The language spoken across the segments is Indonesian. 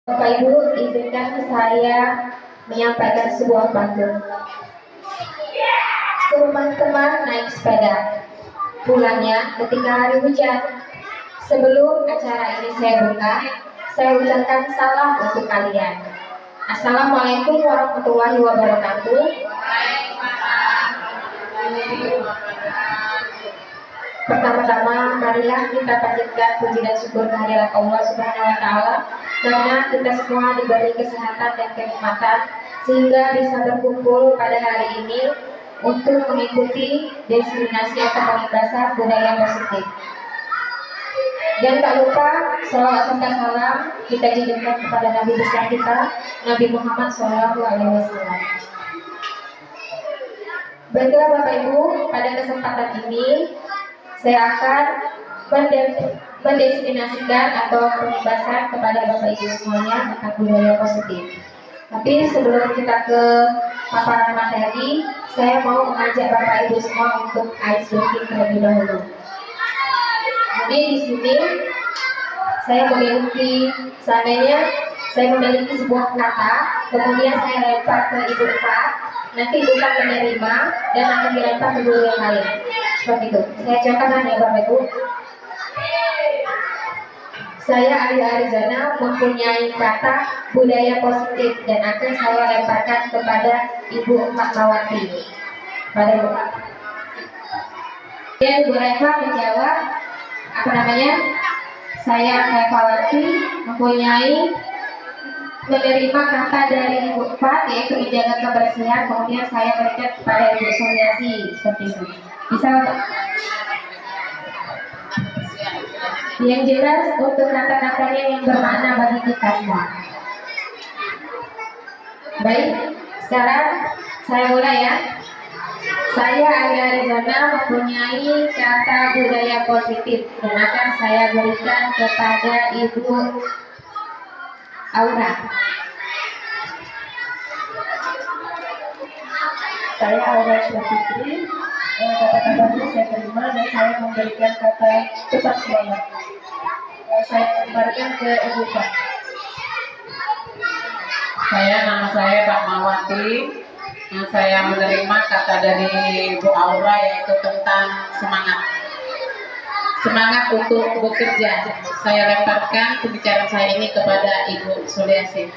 Bapak Ibu, izinkan saya menyampaikan sebuah pantun. Teman-teman naik sepeda, pulangnya ketika hari hujan. Sebelum acara ini saya buka, saya ucapkan salam untuk kalian. Assalamualaikum warahmatullahi wabarakatuh. Pertama-tama, marilah kita panjatkan puji dan syukur kehadirat Allah Subhanahu wa Ta'ala, karena kita semua diberi kesehatan dan kenikmatan sehingga bisa berkumpul pada hari ini untuk mengikuti destinasi atau pengentasan budaya positif. Dan tak lupa salawat serta salam kita junjungkan kepada Nabi besar kita, Nabi Muhammad SAW. Baiklah Bapak Ibu, pada kesempatan ini saya akan mendestinasikan atau pembahasan kepada Bapak Ibu semuanya tentang budaya positif. Tapi sebelum kita ke paparan materi, saya mau mengajak Bapak Ibu semua untuk ice breaking terlebih dahulu. Jadi di sini saya memiliki sebuah kata, kemudian saya lempar ke Ibu Empat, nanti Ibu Empat menerima dan akan dilempar ke guru yang lain. Seperti itu. Saya contohkan ya Bapak Ibu. Saya Arya Arizana mempunyai kata budaya positif dan akan saya lemparkan kepada Ibu Fatmawati. Pada Ibu. Dan Bu Reva menjawab saya Fatmawati menerima kata dari Ibu Fat, yaitu menjaga kebersihan, kemudian saya berikan kepada Ibu Suryasi seperti itu. Bisa yang jelas untuk kata-katanya yang bermakna bagi kita semua. Baik, sekarang saya mulai ya. Saya Arya Arizana mempunyai kata budaya positif dan akan saya berikan kepada Ibu Aura. Saya Aura Syafitri. Kata-katanya saya terima dan saya memberikan kata tetap semangat. Saya kembalikan ke Ibu Pak. Nama saya Fatmawati. Saya menerima kata dari Bu Aura, yaitu tentang semangat untuk bekerja. Saya lemparkan pembicaraan saya ini kepada Ibu Suryasi.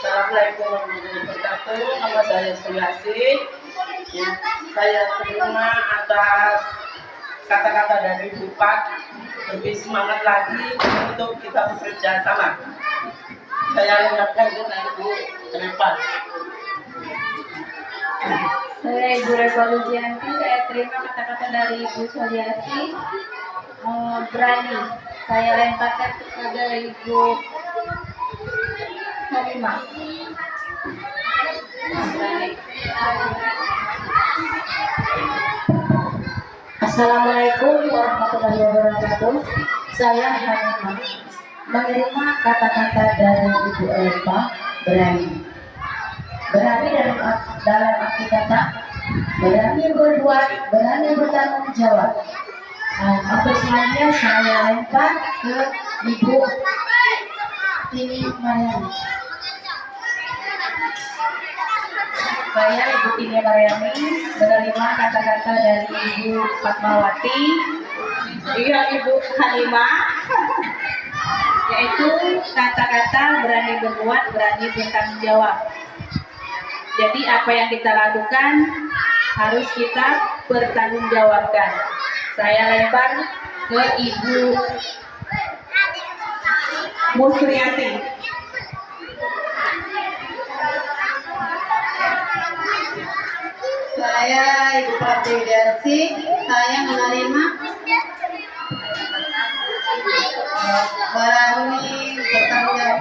Assalamualaikum warahmatullahi wabarakatuh. Nama saya Suryasi. Saya terima atas kata-kata dari Bupati, lebih semangat lagi untuk kita bekerja sama. Saya lengkapkan dengan Ibu Reva. Saya Ibu Reva Lujianti. Saya terima kata-kata dari Ibu Suryasi. Berani. Saya lemparkan kepada Ibu Halimah. Assalamualaikum warahmatullahi wabarakatuh. Saya Halimah menerima kata-kata dari Ibu Eva, berani. Berani dalam arti kata berani berbuat, berani bertanggung jawab. Untuk selanjutnya saya lempar ke Ibu Tini Mariani. Saya Ibu Tini Mariani menerima kata-kata dari Ibu Fatmawati, Ibu Halimah, yaitu kata-kata berani berbuat, berani bertanggung jawab. Jadi apa yang kita lakukan harus kita bertanggung jawabkan. Saya lempar ke Ibu Musriati. Saya Ibu Pratiwidarsi. Saya menerima berani bertanggung jawab.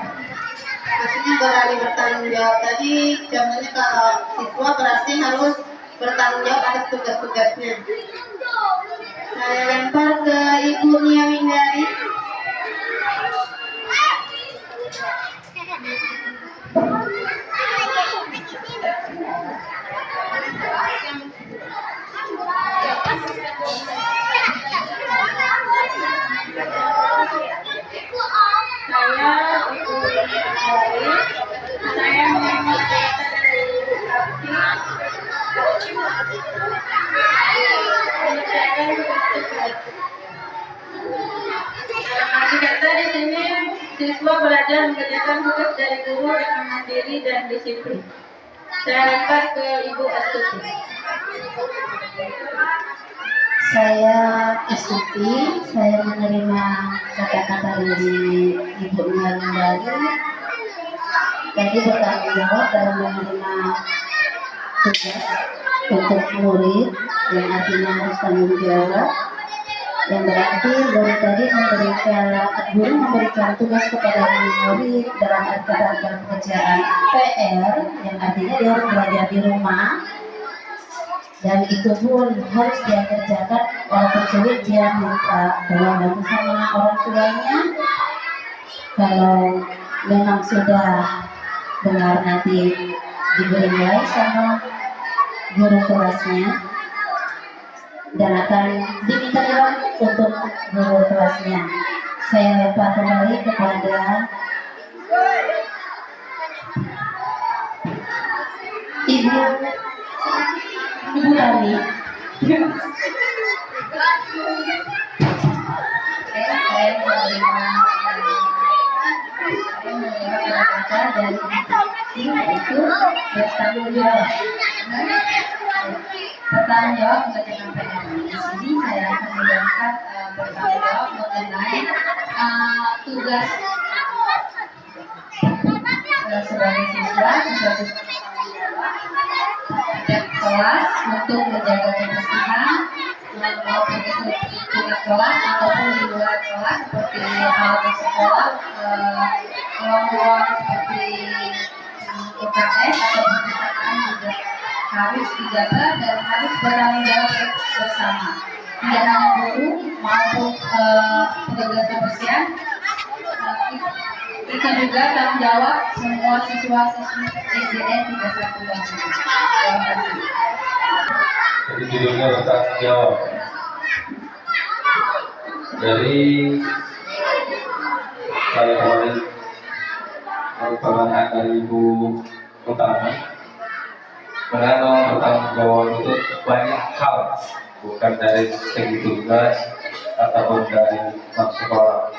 Maksudnya berani bertanggung jawab tadi, contohnya kalau siswa berarti harus bertanggung jawab atas tugas-tugasnya. Saya lempar ke Ibu Nia Windari. Wali. Saya menerima kata-kata dari Ibu Kapti. Mengerjakan tugas-tugas. Dalam arti kata di sini siswa belajar mengerjakan tugas dari guru dengan mandiri dan disiplin. Saya lempar ke Ibu Astuti. Saya Astuti, saya menerima kata-kata dari Ibu Nurindari. Tadi bertanggung jawab dalam menerima tugas untuk murid, yang artinya harus tanggung jawab. Yang berarti guru memberikan tugas kepada murid dalam dalam pekerjaan PR, yang artinya dia harus belajar di rumah. Dan itu pun harus dia kerjakan, walaupun sulit dia minta tolong sama orang tuanya. Kalau memang sudah benar, nanti diberi nilai sama guru kelasnya dan akan diminta nilai untuk guru kelasnya. Saya lempar kembali kepada Ibu Tani. Saya menerima kata-kata dari yaitu bertanggung jawab. Bertanggung jawab mengerjakan PR. Di sini saya akan menjelaskan bertanggung jawab mengenai tugas sebagai siswa setiap kelas untuk menjaga kebersihan, maupun itu tugas kelas ataupun di luar kelas seperti di sekolah, ruang-ruang seperti UKS atau perpustakaan juga harus dijaga dan harus bertanggung jawab bersama. Tidak hanya guru maupun petugas kebersihan, itu juga tanggung jawab semua siswa-siswi SDN 31 Bandung. Terima kasih. Jadi judulnya bertanggung jawab. Dari saya kemarin merupakan dari Ibu Utami. Sebenarnya bertanggung jawab itu banyak hal, bukan dari segi tugas ataupun dari sekolah.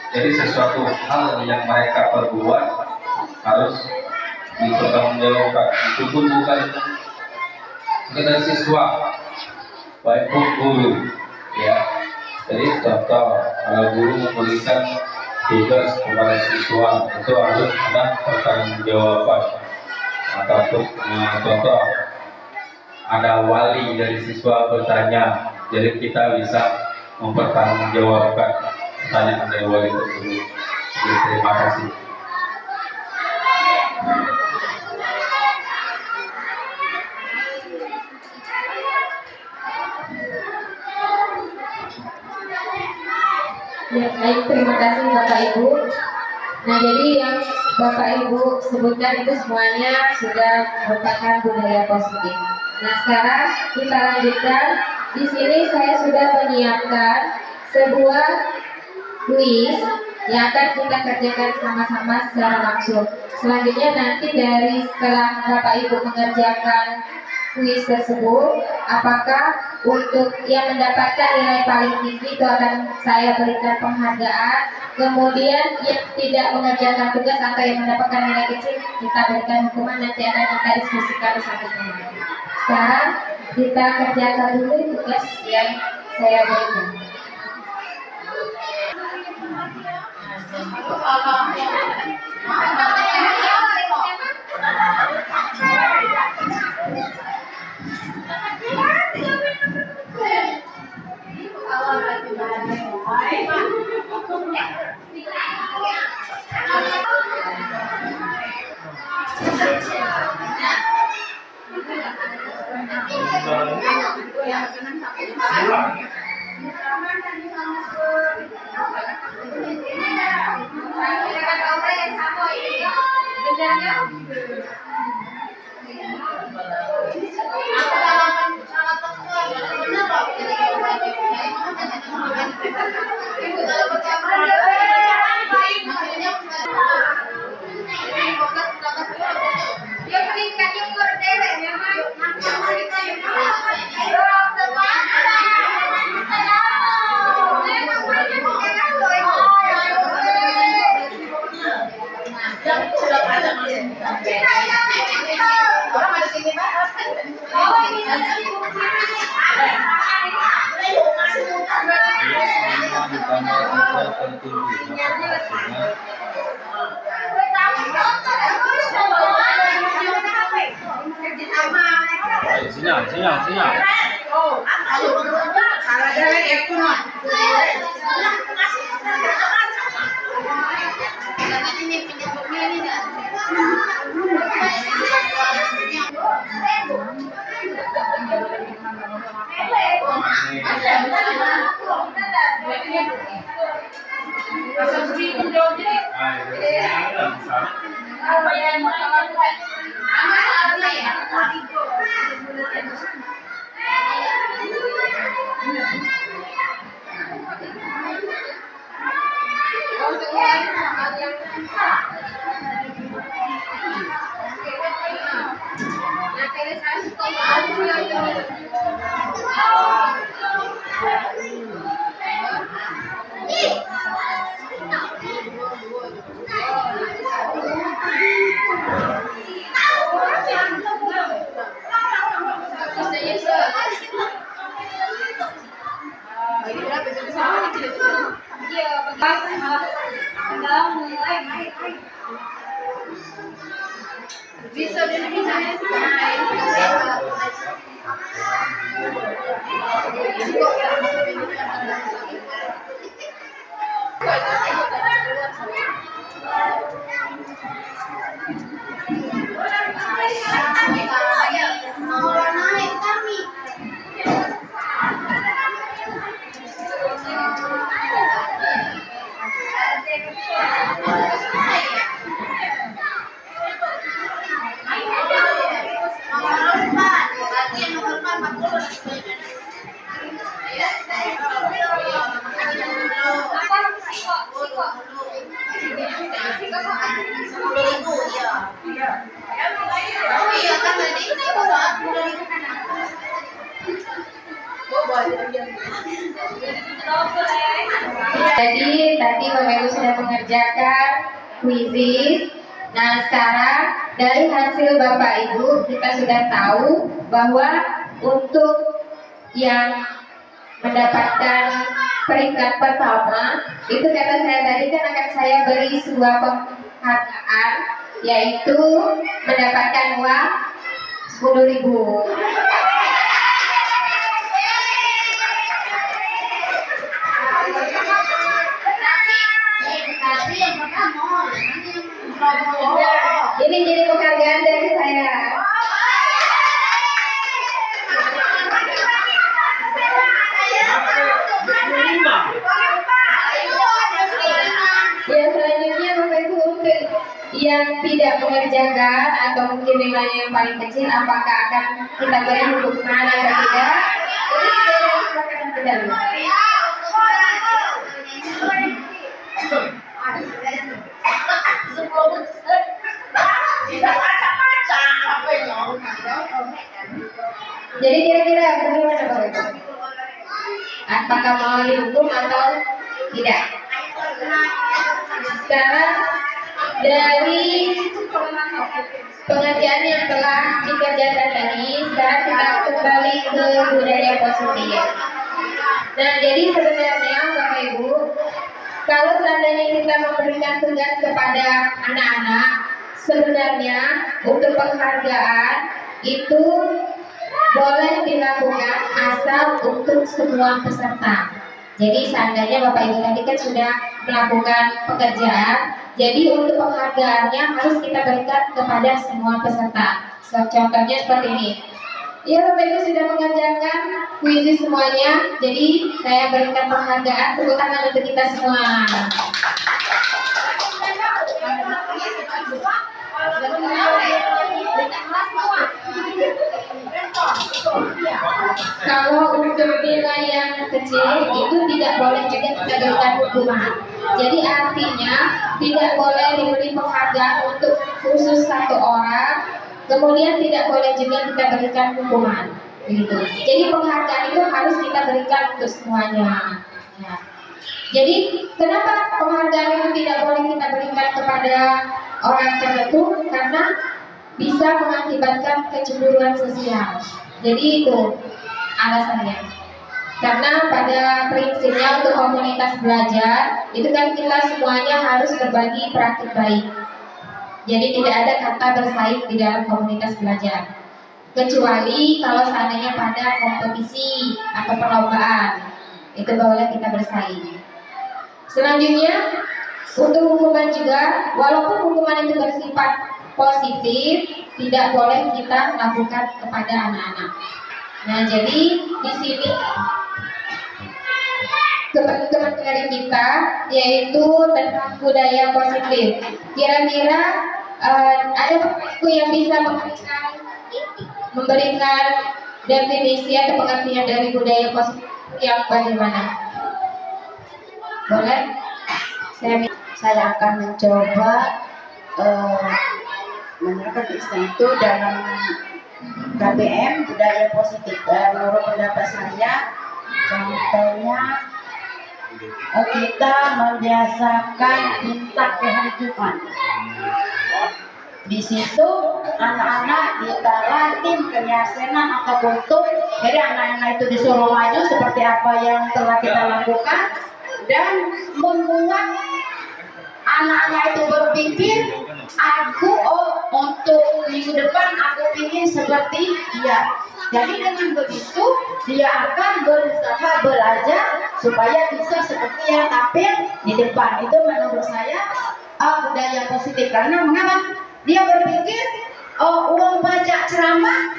Jadi sesuatu hal yang mereka perbuat harus dipertanggungjawabkan. Itu pun bukan sekedar siswa, baik pun guru, ya. Jadi contoh, kalau guru memberikan tugas kepada siswa, itu harus ada pertanggungjawaban. Ataupun contoh, ada wali dari siswa bertanya, jadi kita bisa mempertanggungjawabkan pertanyaan dari wali tersebut. Jadi, terima kasih. Ya, baik, terima kasih Bapak Ibu. Nah, jadi yang Bapak Ibu sebutkan itu semuanya sudah merupakan budaya positif. Nah, sekarang kita lanjutkan. Di sini saya sudah menyiapkan sebuah kuis yang akan kita kerjakan sama-sama secara langsung. Selanjutnya nanti dari setelah Bapak Ibu mengerjakan kuis tersebut, apakah untuk yang mendapatkan nilai paling tinggi itu akan saya berikan penghargaan. Kemudian yang tidak mengerjakan tugas atau yang mendapatkan nilai kecil, kita berikan hukuman, nanti akan kita diskusikan selanjutnya. Sekarang kita kerjakan dulu tugas yang saya berikan. Sinyal, sinyal, sinyal. Bisa bisa. Jadi tadi Bapak Ibu sudah mengerjakan kuisis. Nah sekarang dari hasil Bapak Ibu kita sudah tahu bahwa untuk yang mendapatkan peringkat pertama itu kata saya tadi kan akan saya beri sebuah penghargaan, yaitu mendapatkan uang 10.000. Ini jadi penghargaan dari saya. Ya selanjutnya Bapak Ibu untuk yang tidak mengerjakan atau mungkin nilainya yang paling kecil, apakah akan kita beri hukuman atau tidak? Jadi kita harus tidak. Jadi kira-kira bagaimana Bapak Ibu? Apakah mau dihukum atau tidak? Sekarang dari pengerjaan yang telah dikerjakan tadi, sekarang kita kembali ke budaya positif. Nah, jadi sebenarnya Bapak Ibu, kalau seandainya kita memberikan tugas kepada anak-anak, sebenarnya untuk penghargaan itu boleh dilakukan asal untuk semua peserta. Jadi seandainya Bapak Ibu tadi kan sudah melakukan pekerjaan, jadi untuk penghargaannya harus kita berikan kepada semua peserta. Contohnya seperti ini. Ya Bapak Ibu sudah mengerjakan kuisis semuanya, jadi saya berikan penghargaan, tepuk tangan untuk kita semua. Kalau untuk nilai yang kecil itu tidak boleh juga kita berikan hukuman. Jadi artinya tidak boleh diberi penghargaan untuk khusus satu orang, kemudian tidak boleh juga kita berikan hukuman. Gitu. Jadi penghargaan itu harus kita berikan untuk semuanya. Ya. Jadi kenapa penghargaan itu tidak boleh kita berikan kepada orang tertentu karena bisa mengakibatkan kecemburuan sosial. Jadi itu alasannya. Karena pada prinsipnya untuk komunitas belajar itu kan kita semuanya harus berbagi praktik baik. Jadi tidak ada kata bersaing di dalam komunitas belajar. Kecuali kalau seandainya pada kompetisi atau perlombaan, itu boleh kita bersaing. Selanjutnya untuk hukuman juga, walaupun hukuman itu bersifat positif, tidak boleh kita lakukan kepada anak-anak. Nah, jadi di sini teman-teman dari kita yaitu tentang budaya positif. Kira-kira ada Bapak Ibu yang bisa memberikan definisi atau pengertian dari budaya positif yang bagaimana? Boleh? Saya akan mencoba menerapkan istilah itu dalam KBM budaya positif. Menurut pendapat saya, contohnya kita membiasakan minta kehidupan. Di situ anak-anak kita latih keyakinan atau kultur. Jadi anak-anak itu disuruh maju seperti apa yang telah kita lakukan dan membuat anak-anak itu berpikir, untuk minggu depan aku ingin seperti dia. Jadi dengan begitu dia akan berusaha belajar supaya bisa seperti yang tampil di depan. Itu menurut saya budaya positif. Karena mengapa? Dia berpikir uang pajak ceramah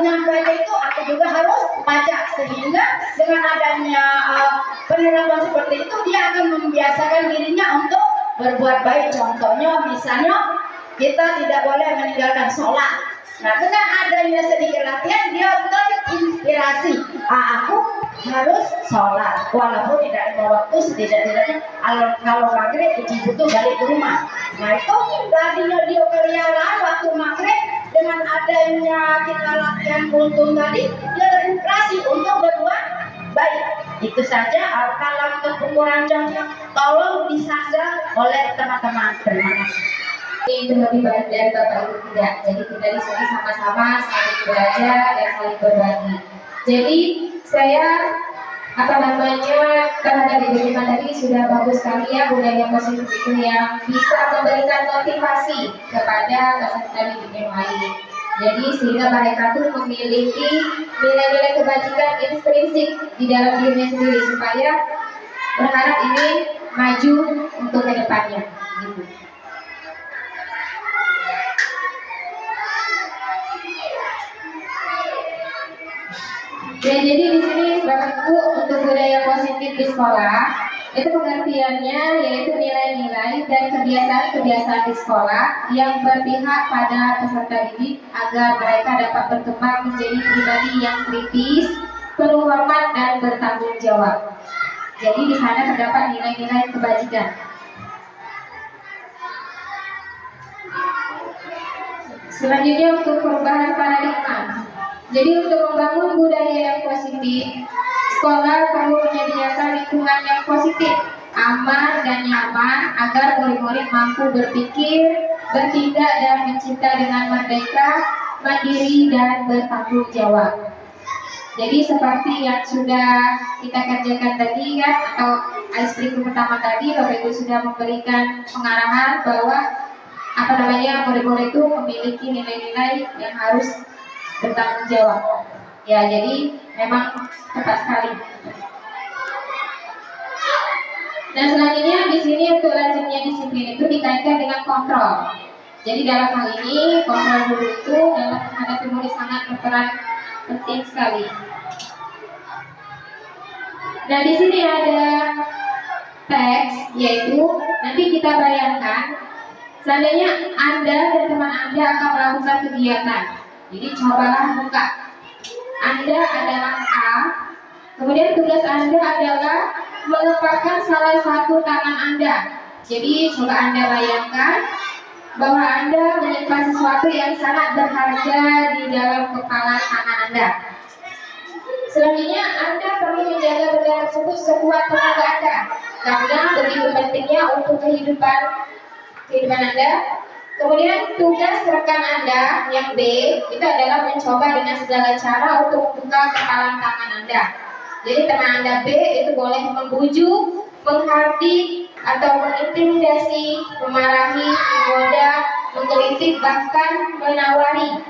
nyampe itu aku juga harus pajak, sehingga dengan adanya penerapan seperti itu dia akan membiasakan dirinya untuk berbuat baik. Contohnya misalnya kita tidak boleh meninggalkan sholat. Nah, dengan adanya sedikit latihan dia terinspirasi, aku harus sholat walaupun tidak ada waktu, setidak-tidaknya kalau maghrib uji butuh balik ke rumah. Nah, itu tadinya dia kelihatan waktu maghrib, dengan adanya kita latihan kultum tadi dia terinspirasi untuk berbuat baik. Itu saja. Kalau untuk pengurangan contoh tolong disadar oleh teman-teman. Terima kasih. Itu lebih baik dari Bapak Ibu tidak. Jadi kita di sini sama-sama saling belajar dan saling berbagi. Jadi saya terhadap Ibu Rima tadi sudah bagus sekali ya budaya positif itu yang bisa memberikan motivasi kepada peserta didik yang lain. Jadi sehingga mereka tuh memiliki nilai-nilai kebajikan intrinsik di dalam dirinya sendiri supaya berharap ingin maju untuk ke depannya. Gitu. Ya, jadi di sini Bapak Ibu untuk budaya positif di sekolah itu pengertiannya yaitu nilai-nilai dan kebiasaan-kebiasaan di sekolah yang berpihak pada peserta didik agar mereka dapat berkembang menjadi pribadi yang kritis, penuh hormat dan bertanggung jawab. Jadi di sana terdapat nilai-nilai kebajikan. Selanjutnya untuk perubahan paradigma. Jadi untuk membangun budaya yang positif, sekolah perlu menyediakan lingkungan yang positif, aman dan nyaman agar murid-murid mampu berpikir, bertindak dan mencipta dengan merdeka, mandiri dan bertanggung jawab. Jadi seperti yang sudah kita kerjakan tadi kan, atau icebreaker pertama tadi, Bapak Ibu sudah memberikan pengarahan bahwa murid-murid itu memiliki nilai-nilai yang harus bertanggung jawab. Ya, jadi memang tepat sekali. Dan selanjutnya di sini untuk lazimnya disiplin itu dikaitkan dengan kontrol. Jadi dalam hal ini kontrol guru itu dalam menghadapi murid sangat berperan penting sekali. Nah, di sini ada teks, yaitu nanti kita bayangkan seandainya Anda dan teman Anda akan melakukan kegiatan. Jadi cobalah buka. Anda adalah A, kemudian tugas Anda adalah melepaskan salah satu tangan Anda. Jadi coba Anda bayangkan bahwa Anda menyimpan sesuatu yang sangat berharga di dalam kepala tangan Anda. Selanjutnya Anda perlu menjaga benda tersebut sekuat tenaga Anda, karena begitu pentingnya untuk kehidupan kehidupan Anda. Kemudian tugas rekan Anda yang B itu adalah mencoba dengan segala cara untuk membuka kepalan tangan Anda. Jadi teman Anda B itu boleh membujuk, menghardik, atau mengintimidasi, memarahi, menggoda, menggelitik, bahkan menawari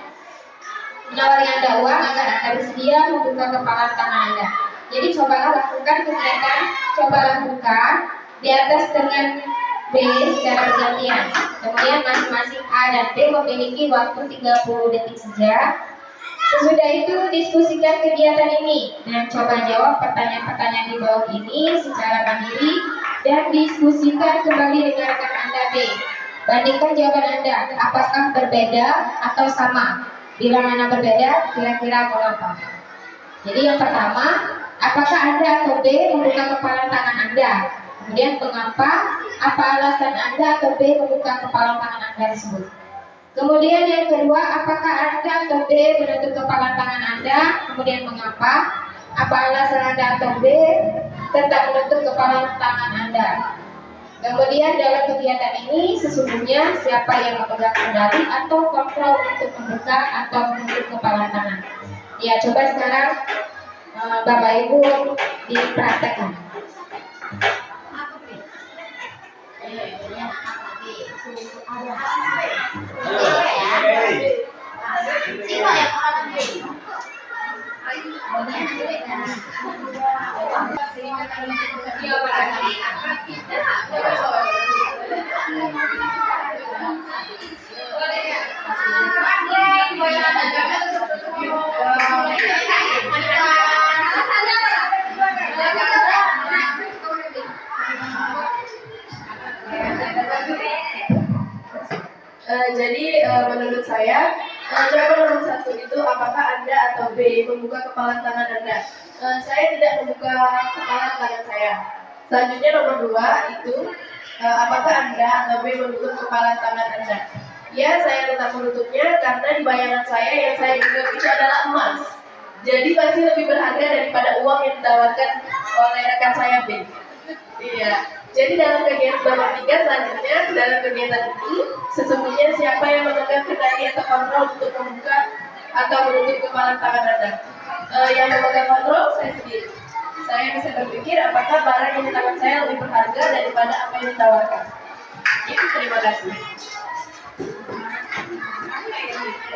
Anda uang agar Anda bersedia membuka kepalan tangan Anda. Jadi cobalah lakukan kegiatan, cobalah buka di atas dengan B secara bergantian. Kemudian masing-masing A dan B memiliki waktu 30 detik saja. Sesudah itu diskusikan kegiatan ini dan coba jawab pertanyaan-pertanyaan di bawah ini secara mandiri dan diskusikan kembali dengan rekan Anda B. Bandingkan jawaban Anda, apakah berbeda atau sama. Bila mana berbeda, kira-kira mengapa. Jadi yang pertama, apakah Anda atau B membuka kepalan tangan Anda? Kemudian mengapa? Apa alasan Anda atau B membuka kepalan tangan Anda tersebut? Kemudian yang kedua, apakah Anda atau B menutup kepalan tangan Anda? Kemudian mengapa? Apa alasan Anda atau B tetap menutup kepalan tangan Anda? Kemudian dalam kegiatan ini sesungguhnya siapa yang memegang kendali atau kontrol untuk membuka atau menutup kepalan tangan? Ya, coba sekarang Bapak Ibu dipraktekkan. Jadi menurut saya jawaban nomor 1 itu apakah Anda atau B membuka kepalan tangan Anda? Saya tidak membuka kepalan tangan saya. Selanjutnya nomor 2 itu apakah Anda atau B menutup kepalan tangan Anda? Ya, saya tetap menutupnya karena di bayangan saya yang saya genggam itu adalah emas. Jadi pasti lebih berharga daripada uang yang ditawarkan oleh rekan saya B. Iya. Jadi dalam kegiatan nomor 3 selanjutnya, dalam kegiatan ini sesungguhnya siapa yang memegang kendali atau kontrol untuk membuka atau menutup kepalan tangan Anda? Yang memegang kontrol saya sendiri. Saya bisa berpikir apakah barang yang di tangan saya lebih berharga daripada apa yang ditawarkan. Itu, terima kasih.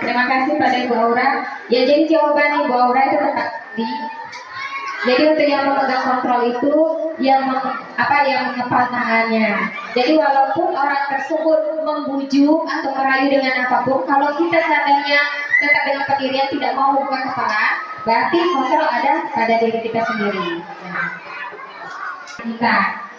Terima kasih pada Ibu Aura. Ya, jadi jawaban Ibu Aura itu tetap di. Jadi untuk yang memegang kontrol itu yang mengepal tangannya. Jadi walaupun orang tersebut membujuk atau merayu dengan apapun, kalau kita seandainya tetap dengan pendirian tidak mau membuka kepala, berarti kontrol ada pada diri kita sendiri. Kita,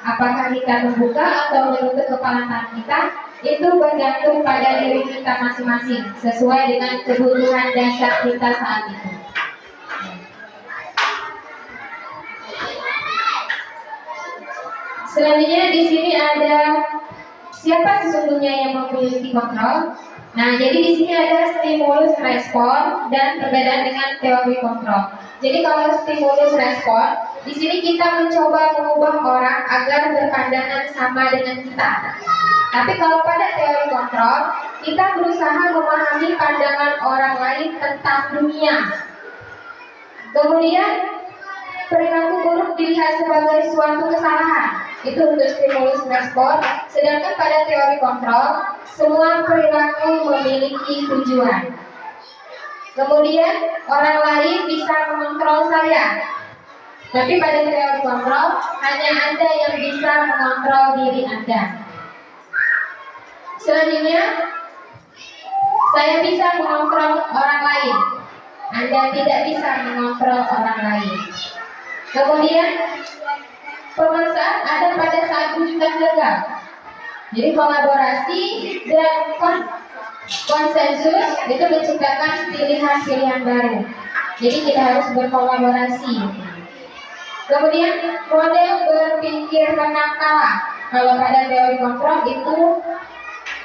apakah kita membuka atau menutup kepala tangan kita, itu bergantung pada diri kita masing-masing sesuai dengan kebutuhan dasar kita saat itu. Selanjutnya di sini ada siapa sesungguhnya yang memiliki kontrol. Nah, jadi di sini ada stimulus respon dan perbedaan dengan teori kontrol. Jadi kalau stimulus respon, di sini kita mencoba mengubah orang agar berpandangan sama dengan kita. Tapi kalau pada teori kontrol, kita berusaha memahami pandangan orang lain tentang dunia. Kemudian perilaku buruk dilihat sebagai suatu kesalahan. Itu untuk stimulus respon. Sedangkan pada teori kontrol, semua perilaku memiliki tujuan. Kemudian orang lain bisa mengontrol saya. Tapi pada teori kontrol, hanya Anda yang bisa mengontrol diri Anda. Selanjutnya, saya bisa mengontrol orang lain. Anda tidak bisa mengontrol orang lain. Kemudian pemaksaan ada pada saat rujukan gagal. Jadi kolaborasi dan konsensus itu menciptakan pilihan-pilihan baru. Jadi kita harus berkolaborasi. Kemudian model berpikir menang kalah. Kalau pada teori kontrol itu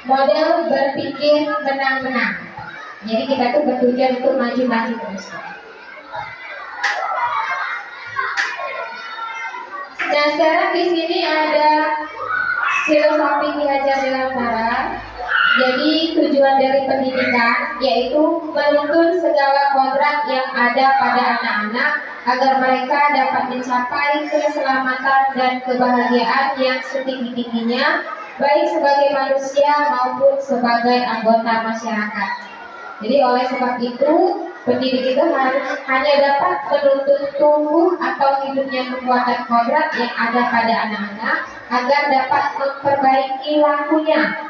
model berpikir menang-menang. Jadi kita tuh bertujuan untuk maju-maju terus. Nah, sekarang di sini ada filosofi Ki Hajar Dewantara. Jadi tujuan dari pendidikan yaitu menuntun segala kodrat yang ada pada anak-anak agar mereka dapat mencapai keselamatan dan kebahagiaan yang setinggi-tingginya, baik sebagai manusia maupun sebagai anggota masyarakat. Jadi oleh sebab itu, pendidik itu harus hanya dapat menuntun tumbuh atau hidupnya kekuatan kodrat yang ada pada anak-anak agar dapat memperbaiki lakunya.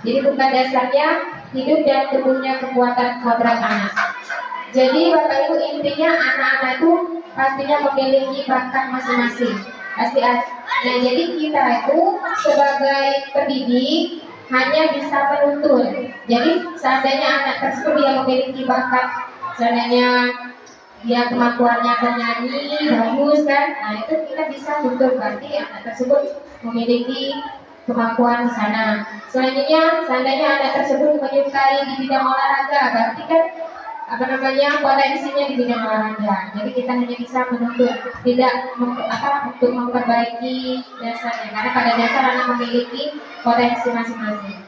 Jadi bukan dasarnya hidup dan tumbuhnya kekuatan kodrat anak. Jadi Bapak Ibu, intinya anak-anak itu pastinya memiliki bakat masing-masing. Nah, jadi kita itu sebagai pendidik hanya bisa menuntun. Jadi seandainya anak tersebut dia memiliki bakat, seandainya dia kemampuannya bernyanyi bagus kan, nah itu kita bisa tuntun, berarti anak tersebut memiliki kemampuan di sana. Selanjutnya, seandainya anak tersebut menyukai di bidang olahraga, berarti kan potensinya di bidang olahraga. Jadi kita hanya bisa menuntut, tidak untuk memperbaiki dasarnya, karena pada dasar anak memiliki potensi masing-masing.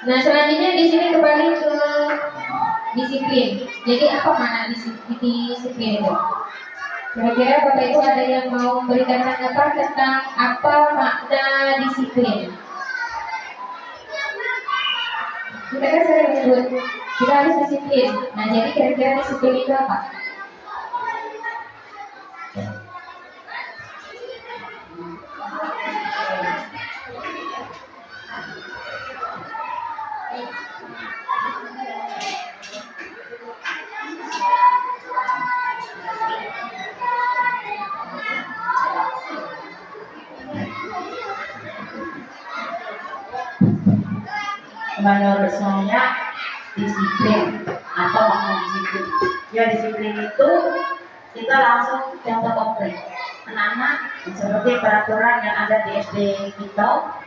Nah, selanjutnya di sini kembali ke disiplin. Jadi apa makna disiplin itu? Kira-kira Bapak Ibu ada yang mau memberikan tanggapan tentang apa makna disiplin? Kita kan sering menyebut kita harus disiplin. Nah, jadi kira-kira disiplin itu apa? Menurut saya disiplin atau makna disiplin. Ya, disiplin itu kita langsung contoh konkret. Anak-anak seperti peraturan yang ada di SD kita,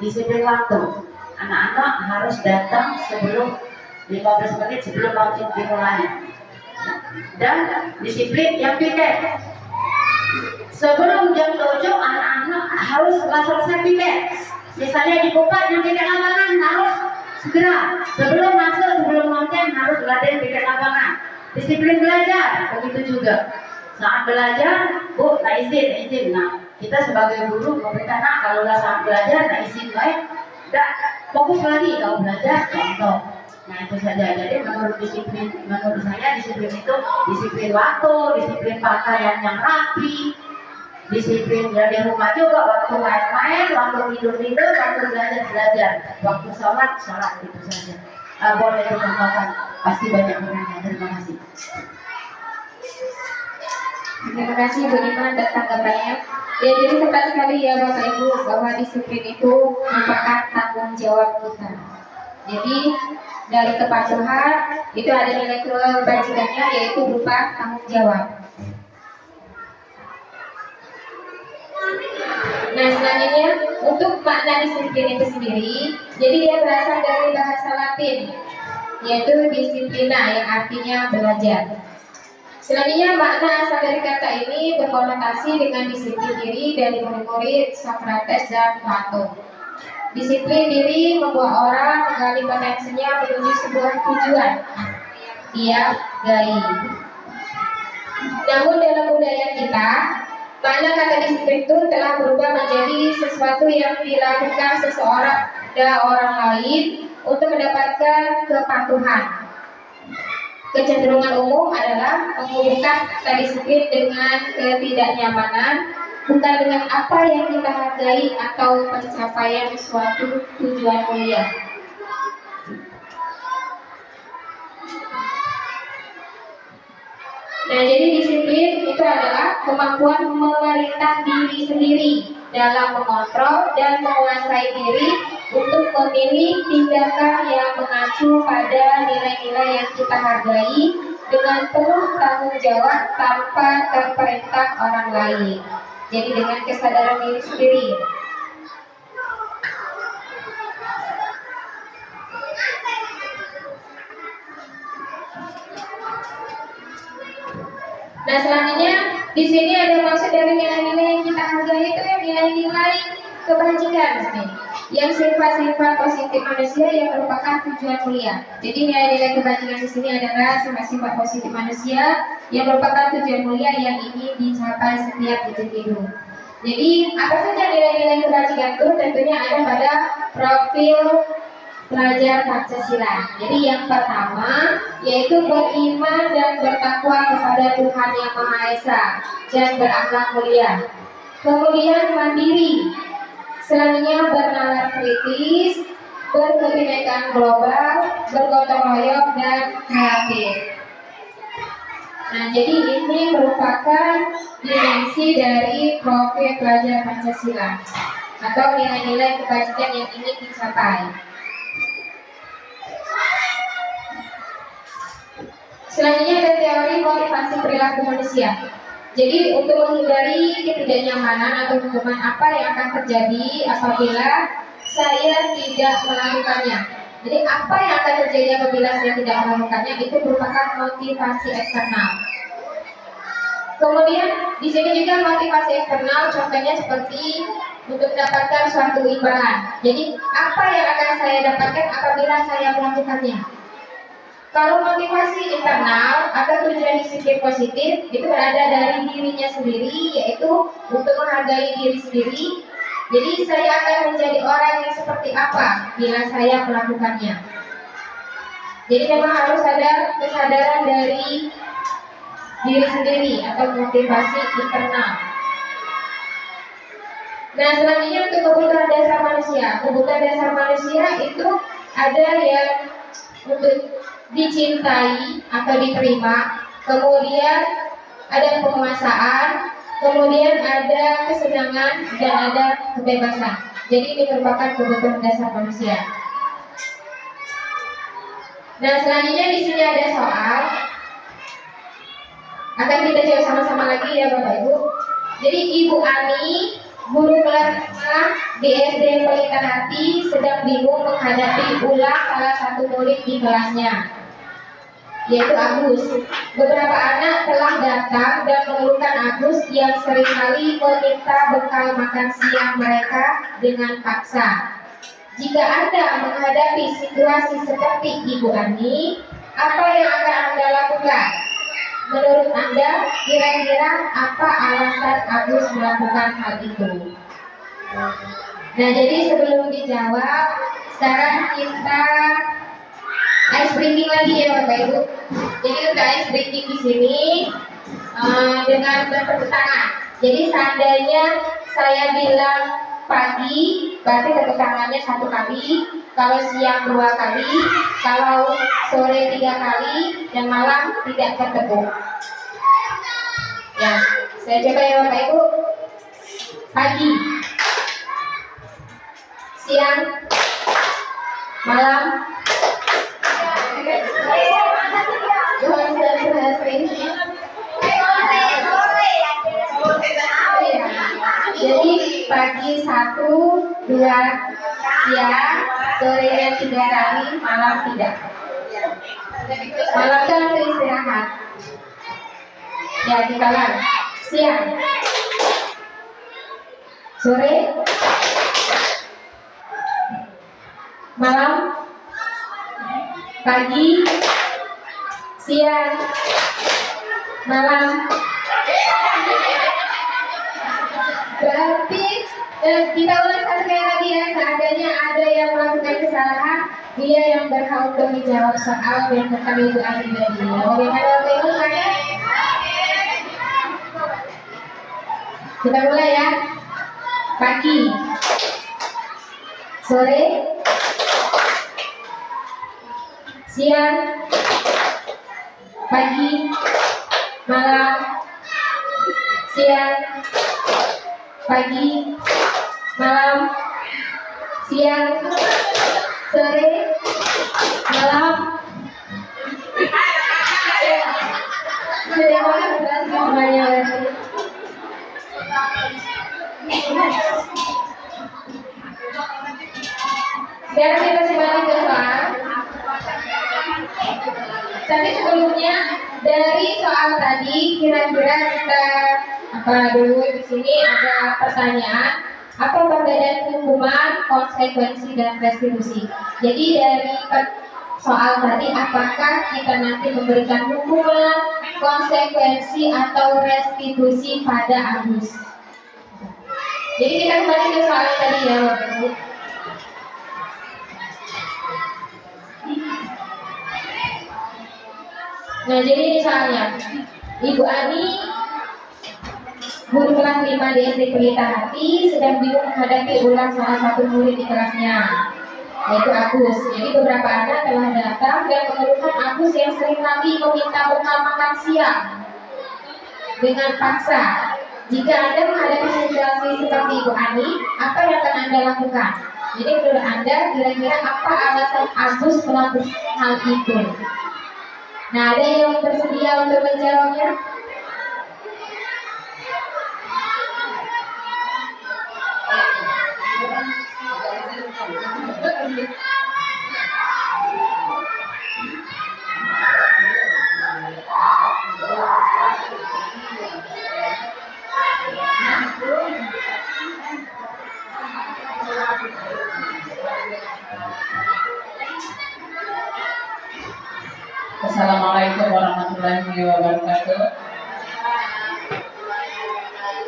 disiplin waktu. Anak-anak harus datang sebelum 15 menit sebelum launching dimulai. Dan disiplin yang piket. Sebelum jam 7 anak-anak harus selesai piket. Misalnya di Kupat yang piket lapangan harus segera sebelum masuk, sebelum launching harus latihan piket lapangan. Disiplin belajar begitu juga. Saat belajar, Bu, tak izin. Nah, kita sebagai guru memberikan kalau nggak saat belajar, tak izin baik, tidak fokus lagi kalau belajar, contoh. Nah, itu saja. Jadi menurut saya disiplin itu disiplin waktu, disiplin pakaian yang rapi, disiplin dari rumah juga, waktu main-main, waktu tidur-tidur, waktu belajar-belajar, waktu sholat, itu saja. Boleh ditambahkan, pasti banyak orangnya. Terima kasih. Terima kasih Bu Nima atas tanggapannya. Ya, jadi tepat sekali ya Bapak Ibu bahwa disiplin itu merupakan tanggung jawab kita. Jadi dari kepatuhan itu ada nilai kebajikannya, yaitu berupa tanggung jawab. Nah, selanjutnya untuk makna disiplin itu sendiri, jadi dia berasal dari bahasa Latin, yaitu disiplina yang artinya belajar. Selanjutnya makna asal dari kata ini berkonotasi dengan disiplin diri dari murid-murid Socrates dan Plato. Disiplin diri membuat orang menggali potensinya menuju sebuah tujuan ia gapai. Namun dalam budaya kita, makna kata disiplin itu telah berubah menjadi sesuatu yang dilakukan seseorang dan orang lain untuk mendapatkan kepatuhan. Kecenderungan umum adalah menghubungkan kata disiplin dengan ketidaknyamanan, bukan dengan apa yang kita hargai atau pencapaian suatu tujuan mulia. Nah, jadi disiplin itu adalah kemampuan memerintah diri sendiri dalam mengontrol dan menguasai diri untuk memilih tindakan yang mengacu pada nilai-nilai yang kita hargai dengan penuh tanggung jawab tanpa terperintah orang lain. Jadi dengan kesadaran diri sendiri. Nah, selanjutnya di sini ada maksud dari nilai-nilai yang kita hargai itu ya nilai-nilai kebajikan nih. Yang sifat-sifat positif manusia yang merupakan tujuan mulia. Jadi nilai-nilai kebajikan di sini adalah sifat-sifat positif manusia yang merupakan tujuan mulia yang ingin dicapai setiap individu. Jadi apa saja nilai-nilai kebajikan itu tentunya ada pada profil pelajar Pancasila. Jadi yang pertama yaitu beriman dan bertakwa kepada Tuhan Yang Maha Esa dan berakhlak mulia. Kemudian mandiri. Selanjutnya bernalar kritis, berkebinekaan global, bergotong royong dan kreatif. Nah, jadi ini merupakan dimensi dari profil pelajar Pancasila atau nilai-nilai kebajikan yang ingin dicapai. Selanjutnya ada teori motivasi perilaku manusia. Jadi untuk menghindari ketidaknyamanan atau hukuman apa yang akan terjadi apabila saya tidak melakukannya. Jadi apa yang akan terjadi apabila saya tidak melakukannya itu merupakan motivasi eksternal. Kemudian di sini juga motivasi eksternal, contohnya seperti untuk mendapatkan suatu imbalan. Jadi apa yang akan saya dapatkan apabila saya melakukannya? Kalau motivasi internal atau tujuan disiplin positif itu berada dari dirinya sendiri, yaitu untuk menghargai diri sendiri. Jadi saya akan menjadi orang yang seperti apa bila saya melakukannya. Jadi memang harus ada kesadaran dari diri sendiri atau motivasi internal. Nah, selanjutnya untuk kebutuhan dasar manusia. Kebutuhan dasar manusia itu ada yang untuk dicintai atau diterima, kemudian ada penguasaan, kemudian ada kesenangan dan ada kebebasan. Jadi ini merupakan kebutuhan dasar manusia. Nah, selanjutnya di sini ada soal. Akan kita jawab sama-sama lagi ya Bapak Ibu. Jadi Ibu Ani, guru kelas 5 di SD Pelita Hati, sedang bingung menghadapi ulah salah satu murid di kelasnya, yaitu Agus. Beberapa anak telah datang dan mengeluhkan Agus yang seringkali meminta bekal makan siang mereka dengan paksa. Jika Anda menghadapi situasi seperti Ibu Ani, apa yang akan Anda lakukan? Menurut Anda, kira-kira apa alasan Agus melakukan hal itu? Nah, jadi sebelum dijawab, sekarang kita ice breaking lagi ya Bapak Ibu. Jadi untuk ice breaking di sini dengan bertepuk tangan. Jadi seandainya saya bilang pagi, berarti tepuk tangannya 1 kali. Kalau siang 2 kali, kalau sore 3 kali, dan malam tidak bertepuk. Ya, saya coba ya Bapak Ibu. Pagi, siang, malam. Jadi pagi 1, 2, siang, sorenya 3 kali, malam tidak. Malam kan untuk istirahat. Ya, kita ulang. Siang, sore, malam, pagi, siang, malam. Berarti kita ulang sekali lagi ya. Seandainya ada yang melakukan kesalahan, dia yang berhak untuk menjawab soal yang tentang Ibu Ani tadi. Bagaimana Bapak Ibu saya? Kita mulai ya. Pagi, sore, siang, pagi, malam, siang, pagi, malam, siang, sore, malam. Sudah mulai berhasil semuanya berarti. Sekarang kita simak ke soal. Tapi sebelumnya dari soal tadi kira-kira kita apa dulu di sini ada pertanyaan apa perbedaan hukuman, konsekuensi dan restitusi. Jadi dari soal tadi apakah kita nanti memberikan hukuman, konsekuensi atau restitusi pada Agus. Jadi kita kembali ke soal tadi ya Bapak Ibu. Nah jadi misalnya Ibu Ani guru kelas 5 di SD Pelita Hati sedang bingung menghadapi ulang salah satu murid di kelasnya yaitu Agus. Jadi beberapa anak telah datang dan mengeluhkan Agus yang sering kali meminta bekal makan siang dengan paksa. Jika Anda menghadapi situasi seperti Ibu Ani, apa yang akan Anda lakukan? Jadi menurut Anda kira-kira apa alasan Agus melakukan hal itu? Nah, ada yang bersedia untuk menjawabnya? Assalamualaikum warahmatullahi wabarakatuh.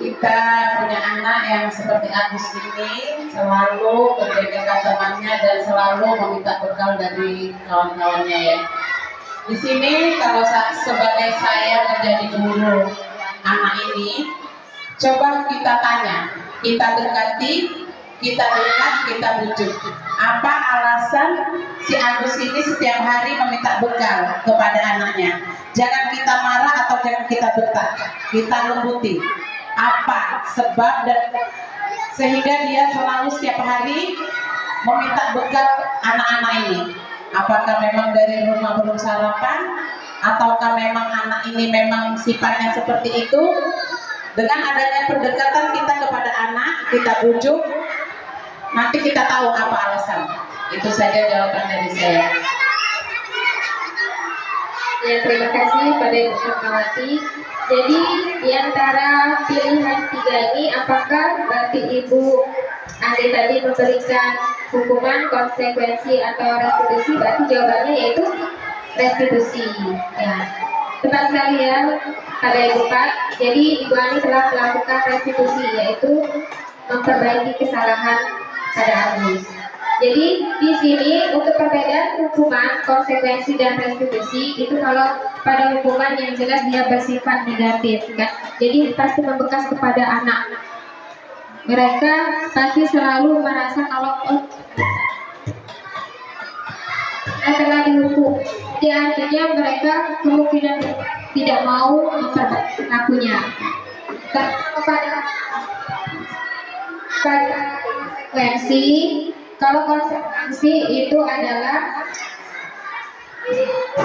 Kita punya anak yang seperti Agus ini selalu berjaga temannya dan selalu meminta bekal dari kawan-kawannya ya. Di sini kalau sebagai saya menjadi guru anak ini, coba kita tanya, kita dekati, kita dengar, kita bujuk. Apa alasan si Agus ini setiap hari meminta bekal kepada anaknya? Jangan kita marah atau jangan kita bentak, kita lembuti. Apa sebab dan sehingga dia selalu setiap hari meminta bekal anak-anak ini? Apakah memang dari rumah belum sarapan, ataukah memang anak ini memang sifatnya seperti itu? Dengan adanya pendekatan kita kepada anak, kita bujuk, nanti kita tahu apa alasan. Itu saja jawaban dari saya. Ya, terima kasih pada Ibu Fatmawati. Jadi di antara pilihan tiga ini, apakah berarti Ibu Andi tadi memberikan hukuman, konsekuensi atau restitusi? Berarti jawabannya yaitu restitusi. Ya, tepat sekali ya pada Ibu Pat. Jadi Ibu Andi telah melakukan restitusi, yaitu memperbaiki kesalahan pada Agus. Jadi di sini untuk perbedaan hukuman, konsekuensi dan restitusi itu kalau pada hukuman yang jelas dia bersifat negatif kan. Jadi pasti membekas kepada anak. Mereka pasti selalu merasa kalau telah dihukum. Jadi artinya mereka kemungkinan tidak mau memperbaiki perilakunya. Pada konsekuensi, kalau konsekuensi itu adalah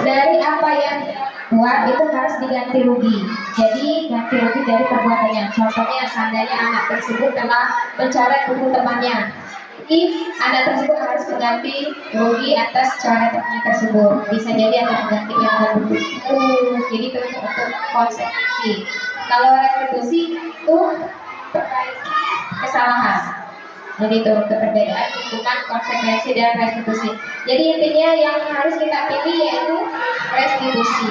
dari apa yang buat itu harus diganti rugi. Jadi ganti rugi dari perbuatannya. Contohnya seandainya anak tersebut telah mencoret buku temannya, jadi anak tersebut harus mengganti rugi atas coret temannya tersebut. Bisa jadi akan mengganti dengan buku itu. Jadi itu untuk konsekuensi. Kalau restitusi itu kesalahan. Jadi itu untuk perbedaan hukuman, konsekuensi dan restitusi. Jadi intinya yang harus kita pilih yaitu restitusi.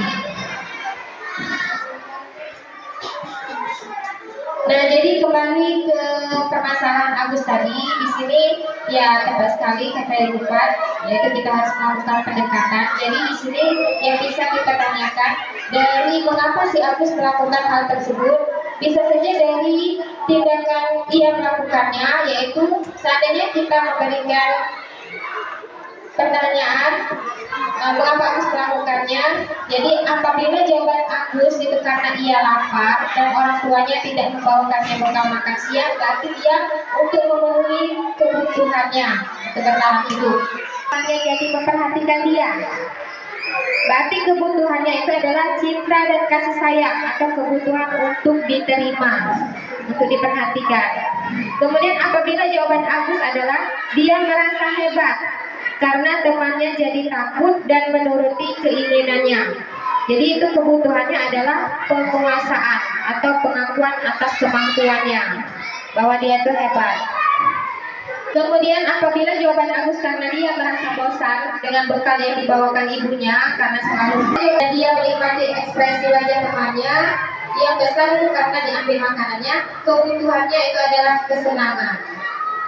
Nah, jadi kembali ke permasalahan Agus tadi, di sini ya tepat sekali kata Ibu Pat, yaitu kita harus melakukan pendekatan. Jadi di sini yang bisa kita tanyakan dari mengapa si Agus melakukan hal tersebut. Bisa saja dari tindakan ia melakukannya, yaitu seandainya kita memberikan pertanyaan mengapa Agus melakukannya. Jadi apabila jawaban Agus itu karena ia lapar dan orang tuanya tidak membawakannya bekal makan siang, berarti dia untuk memenuhi kebutuhannya untuk bertahan hidup. Hanya jadi memperhatikan dia. Berarti kebutuhannya itu adalah cinta dan kasih sayang atau kebutuhan untuk diterima, untuk diperhatikan. Kemudian apabila jawaban Agus adalah dia merasa hebat karena temannya jadi takut dan menuruti keinginannya. Jadi itu kebutuhannya adalah penguasaan atau pengakuan atas kemampuannya bahwa dia itu hebat. Kemudian apabila jawaban Agus karena dia merasa bosan dengan bekal yang dibawakan ibunya karena selalu dan dia menikmati ekspresi wajah temannya yang besar itu karena diambil makanannya, kebutuhannya itu adalah kesenangan.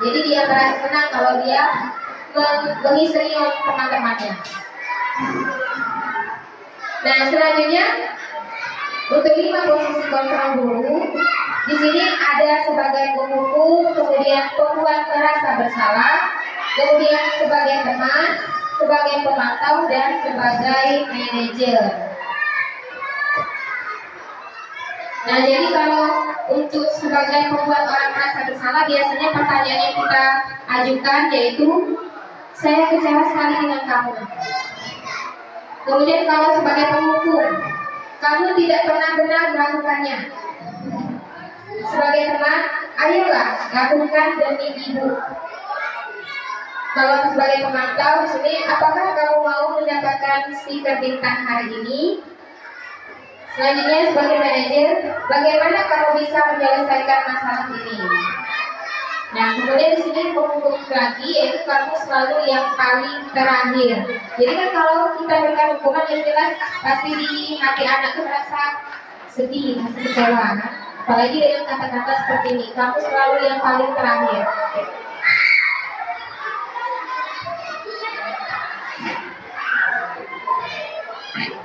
Jadi dia merasa senang kalau dia mengisi teman-temannya. Nah, selanjutnya untuk 5 posisi kontrol guru, di sini ada sebagai pemukul, kemudian pembuat merasa bersalah, kemudian sebagai teman, sebagai pemantau, dan sebagai manajer. Nah, jadi kalau untuk sebagai pembuat orang merasa bersalah, biasanya pertanyaan yang kita ajukan yaitu, saya kecewa sekali dengan kamu. Kemudian kalau sebagai pemukul, kamu tidak pernah benar melakukannya. Sebagai teman, ayolah lakukan demi ibu. Kalau sebagai pemantau di sini, apakah kamu mau mendapatkan stiker bintang hari ini? Selanjutnya sebagai manajer, bagaimana kamu bisa menyelesaikan masalah ini? Nah, kemudian di sini pemukul lagi, yaitu kamu selalu yang paling terakhir. Jadi kan kalau kita berikan hukuman yang jelas, pasti di hati anak itu merasa sedih, merasa kecewa. Apalagi dengan kata-kata seperti ini, kamu selalu yang paling terakhir.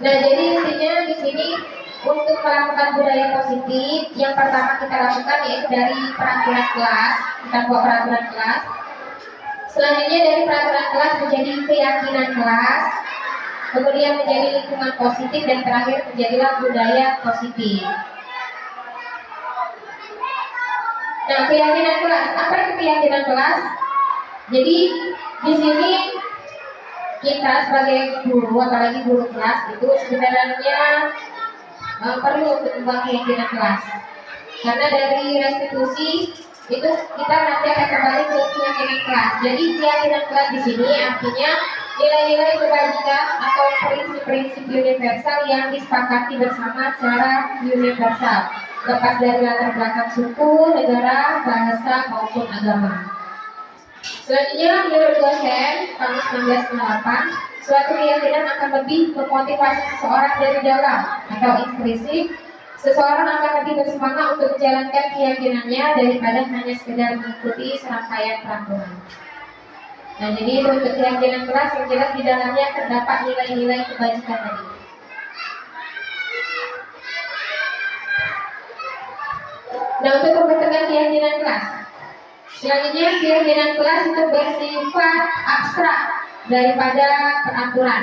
Nah, jadi intinya di sini untuk melakukan budaya positif, yang pertama kita lakukan yaitu dari peraturan kelas, kita buat peraturan kelas. Selanjutnya dari peraturan kelas menjadi keyakinan kelas, kemudian menjadi lingkungan positif, dan terakhir menjadilah budaya positif. Nah, keyakinan kelas, apa itu keyakinan kelas? Jadi di sini kita sebagai guru, apalagi guru kelas itu sebenarnya perlu untuk membuat keyakinan kelas. Karena dari restitusi itu kita nanti akan kembali ke keyakinan kelas. Jadi keyakinan kelas di sini artinya nilai-nilai kebajikan atau prinsip-prinsip universal yang disepakati bersama secara universal, lepas dari latar belakang suku, negara, bahasa maupun agama. Selanjutnya menurut dosen tahun 1998, suatu keyakinan akan lebih memotivasi seseorang dari dalam atau intrinsik. Seseorang akan lebih bersemangat untuk menjalankan keyakinannya daripada hanya sekedar mengikuti serangkaian peraturan. Nah, jadi untuk keyakinan kelas yang jelas di dalamnya terdapat nilai-nilai kebajikan tadi. Nah, untuk pembentukan keyakinan kelas, selanjutnya keyakinan kelas itu bersifat abstrak daripada peraturan.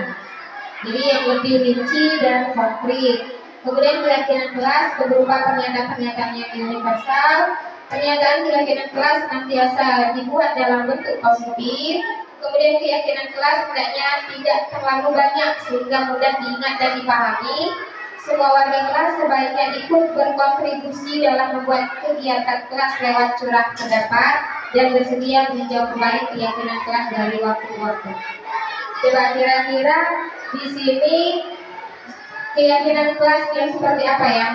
Jadi yang lebih rinci dan konkret. Kemudian keyakinan kelas berupa pernyataan-pernyataan yang universal. Pernyataan keyakinan kelas senantiasa dibuat dalam bentuk positif. Kemudian keyakinan kelas hendaknya tidak terlalu banyak sehingga mudah diingat dan dipahami. Semua warga kelas sebaiknya ikut berkontribusi dalam membuat kegiatan kelas lewat curah pendapat dan bersedia meninjau kembali keyakinan kelas dari waktu ke waktu. Coba kira-kira di sini keyakinan kelas yang seperti apa yang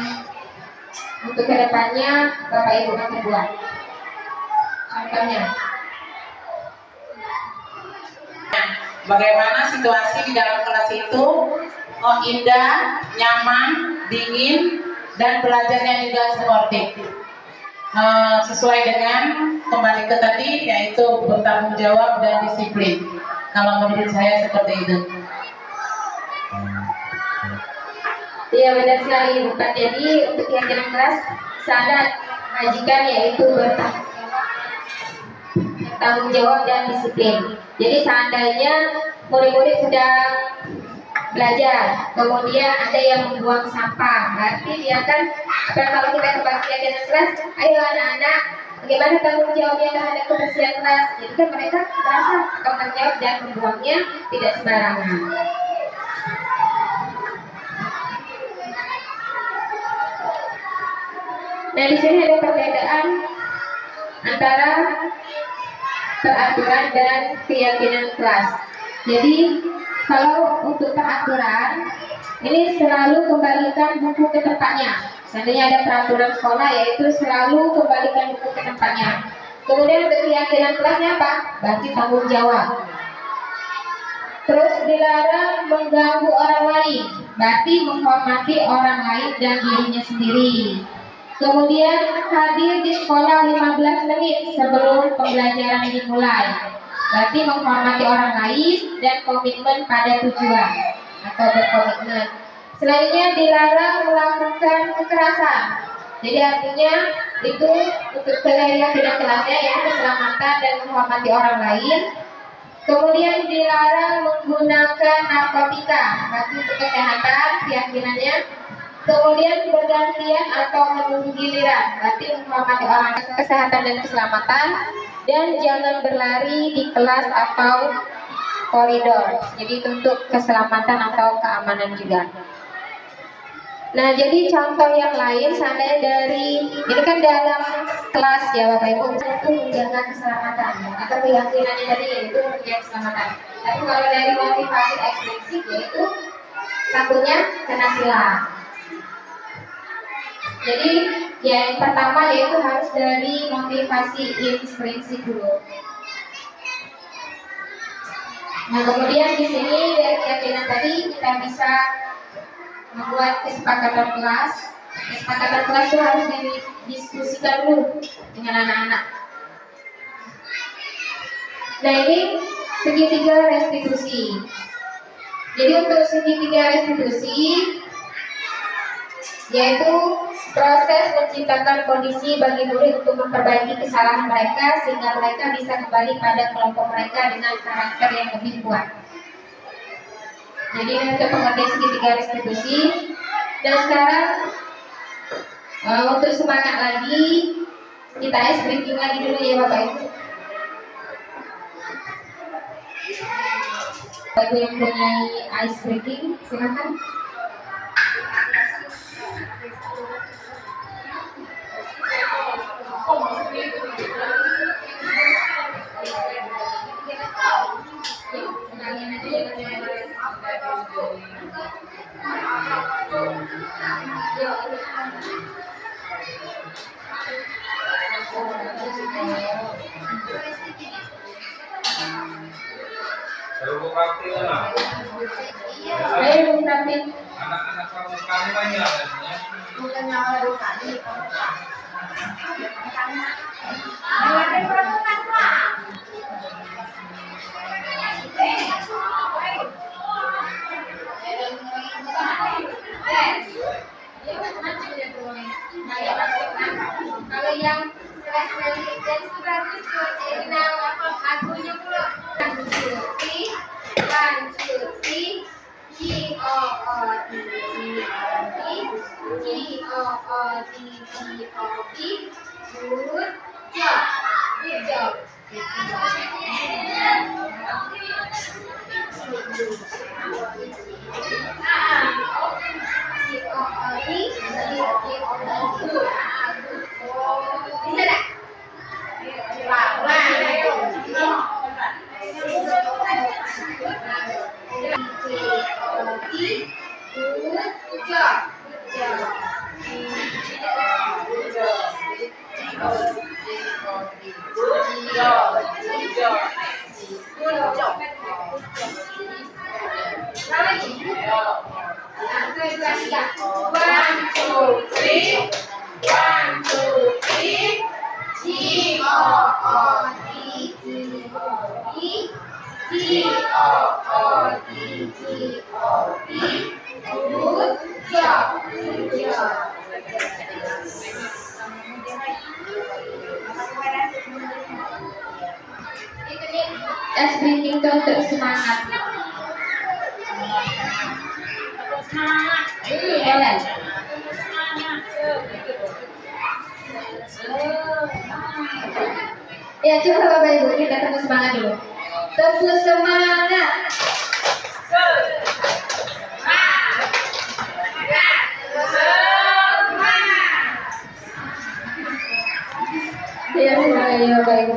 untuk kedepannya Bapak Ibu akan buat? Contohnya. Bagaimana situasi di dalam kelas itu? Oh, indah, nyaman, dingin, dan belajarnya juga sportif. Sesuai dengan kembali ke tadi, yaitu bertanggung jawab dan disiplin. Kalau menurut saya seperti itu. Iya, benar sekali Bukan. Jadi untuk keyakinan kelas sangat majikan yaitu bertanggung jawab dan disiplin. Jadi seandainya murid-murid sedang belajar, kemudian ada yang membuang sampah, berarti dia kan kalau kita kembali keyakinan kelas, ayo anak-anak, bagaimana tanggung jawabnya terhadap kebersihan kelas? Jadi kan mereka merasa tanggung jawab dan membuangnya tidak sembarangan. Nah, di sini ada perbedaan antara peraturan dan keyakinan kelas. Jadi kalau untuk peraturan Ini selalu kembalikan buku ke tempatnya. Seandainya ada peraturan sekolah, yaitu selalu kembalikan buku ke tempatnya. Kemudian untuk keyakinan kelasnya apa? Berarti tanggung jawab. Terus dilarang mengganggu orang lain, berarti menghormati orang lain dan dirinya sendiri. Kemudian hadir di sekolah 15 menit sebelum pembelajaran dimulai, berarti menghormati orang lain dan komitmen pada tujuan atau berkomitmen. Selanjutnya dilarang melakukan kekerasan. Jadi artinya itu untuk keyakinan kelasnya yaitu keselamatan dan menghormati orang lain. Kemudian dilarang menggunakan narkotika, berarti untuk kesehatan keyakinannya. Kemudian bergantian atau menunggu giliran, berarti menghormati orang kesehatan dan keselamatan. Dan jangan berlari di kelas atau koridor. Jadi untuk keselamatan atau keamanan juga. Nah, jadi contoh yang lain seandainya dari ini kan dalam kelas ya Bapak Ibu untuk menjaga keselamatan atau keyakinannya tadi yaitu menjaga keselamatan. Tapi kalau dari motivasi eksplisit yaitu satunya kena silang. Jadi yang pertama yaitu harus dari motivasi intrinsik dulu. Nah, kemudian di sini dari keyakinan tadi kita bisa membuat kesepakatan kelas. Kesepakatan kelas itu harus didiskusikan dulu dengan anak-anak. Nah, ini segitiga restitusi. Jadi untuk segitiga restitusi yaitu proses menciptakan kondisi bagi murid untuk memperbaiki kesalahan mereka sehingga mereka bisa kembali pada kelompok mereka dengan karakter yang lebih kuat. Jadi ini untuk pengertian segitiga restitusi. Dan sekarang untuk semangat lagi kita ice breaking lagi dulu ya Bapak Ibu. Bapak Ibu yang punya ice breaking silakan. Ayo praktik lah. Ayo praktik. Anak-anak kamu banyak. Bukan nyawa dulu tadi. Kalau yang dan bagus kenal lagunya pula lanjuti good job. Bisa tak? Ice breaking itu untuk semangat. Boleh. Ya coba Bapak Ibu kita tepuk semangat dulu. Tepuk semangat. Ya Bapak Ibu.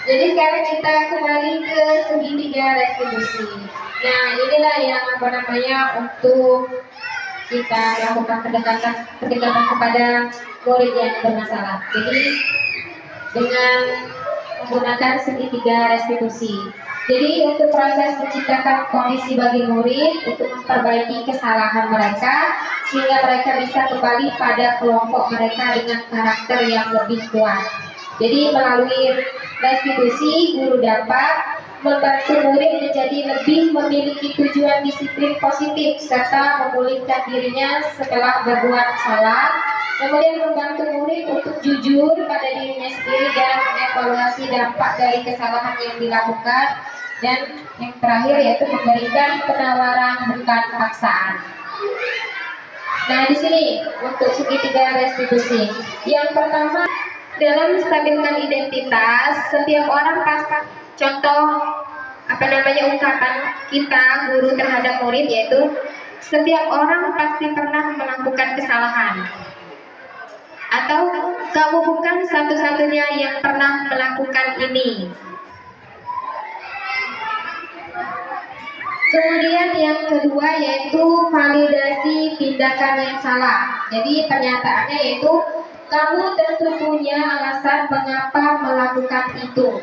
Jadi sekarang kita kembali ke segitiga restitusi. Nah inilah yang untuk kita melakukan pendekatan kepada murid yang bermasalah. Jadi dengan menggunakan segitiga restitusi. Jadi untuk proses menciptakan kondisi bagi murid untuk memperbaiki kesalahan mereka sehingga mereka bisa kembali pada kelompok mereka dengan karakter yang lebih kuat. Jadi melalui restitusi guru dapat membantu murid menjadi lebih memiliki tujuan disiplin positif serta memulihkan dirinya setelah berbuat salah. Kemudian membantu murid untuk jujur pada dirinya sendiri dan mengevaluasi dampak dari kesalahan yang dilakukan. Dan yang terakhir yaitu memberikan penawaran bukan paksaan. Nah di sini untuk segitiga restitusi. Yang pertama dalam menstabilkan identitas, setiap orang pasti contoh ungkapan kita guru terhadap murid yaitu setiap orang pasti pernah melakukan kesalahan. Atau kamu bukan satu-satunya yang pernah melakukan ini. Kemudian yang kedua yaitu validasi tindakan yang salah. Jadi pernyataannya yaitu kamu tentu punya alasan mengapa melakukan itu.